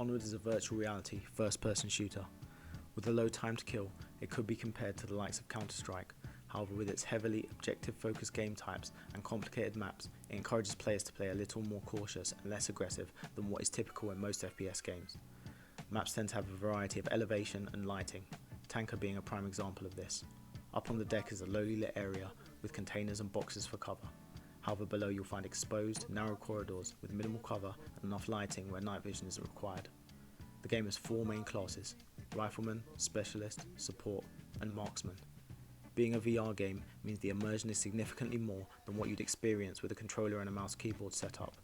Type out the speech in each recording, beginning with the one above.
Onward is a virtual reality, first-person shooter. With a low time to kill, it could be compared to the likes of Counter-Strike. However, with its heavily objective-focused game types and complicated maps, it encourages players to play a little more cautious and less aggressive than what is typical in most FPS games. Maps tend to have a variety of elevation and lighting, Tanker being a prime example of this. Up on the deck is a lowly lit area with containers and boxes for cover. However, below you'll find exposed, narrow corridors with minimal cover and enough lighting where night vision isn't required. The game has 4 main classes: Rifleman, Specialist, Support, and Marksman. Being a VR game means the immersion is significantly more than what you'd experience with a controller and a mouse keyboard setup.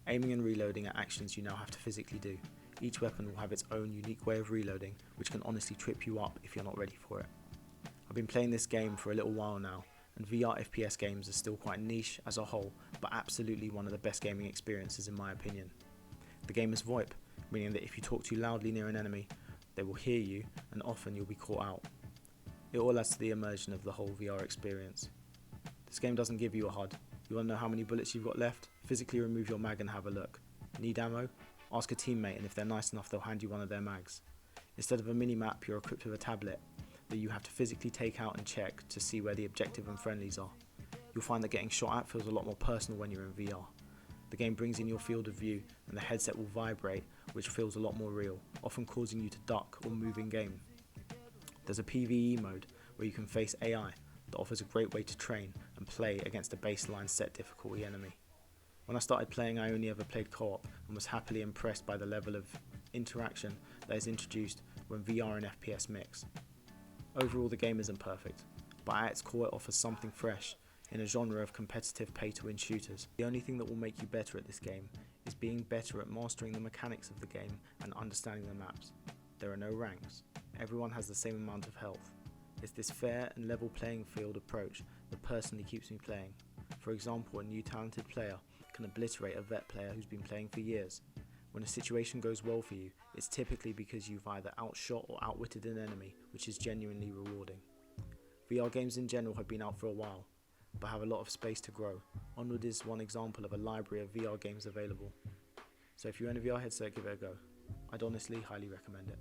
Aiming and reloading are actions you now have to physically do. Each weapon will have its own unique way of reloading, which can honestly trip you up if you're not ready for it. I've been playing this game for a little while now, and VR FPS games are still quite niche as a whole, but absolutely one of the best gaming experiences in my opinion. The game is VoIP, meaning that if you talk too loudly near an enemy, they will hear you and often you'll be caught out. It all adds to the immersion of the whole VR experience. This game doesn't give you a HUD. You want to know how many bullets you've got left? Physically remove your mag and have a look. Need ammo? Ask a teammate, and if they're nice enough they'll hand you one of their mags. Instead of a mini-map, you're equipped with a tablet that you have to physically take out and check to see where the objective and friendlies are. You'll find that getting shot at feels a lot more personal when you're in VR. The game brings in your field of view and the headset will vibrate, which feels a lot more real, often causing you to duck or move in game. There's a PvE mode where you can face AI that offers a great way to train and play against a baseline set difficulty enemy. When I started playing, I only ever played co-op and was happily impressed by the level of interaction that is introduced when VR and FPS mix. Overall, the game isn't perfect, but at its core it offers something fresh in a genre of competitive pay-to-win shooters. The only thing that will make you better at this game is being better at mastering the mechanics of the game and understanding the maps. There are no ranks. Everyone has the same amount of health. It's this fair and level playing field approach that personally keeps me playing. For example, a new talented player can obliterate a vet player who's been playing for years. When a situation goes well for you, it's typically because you've either outshot or outwitted an enemy, which is genuinely rewarding. VR games in general have been out for a while, but have a lot of space to grow. Onward is one example of a library of VR games available. So if you own a VR headset, give it a go. I'd honestly highly recommend it.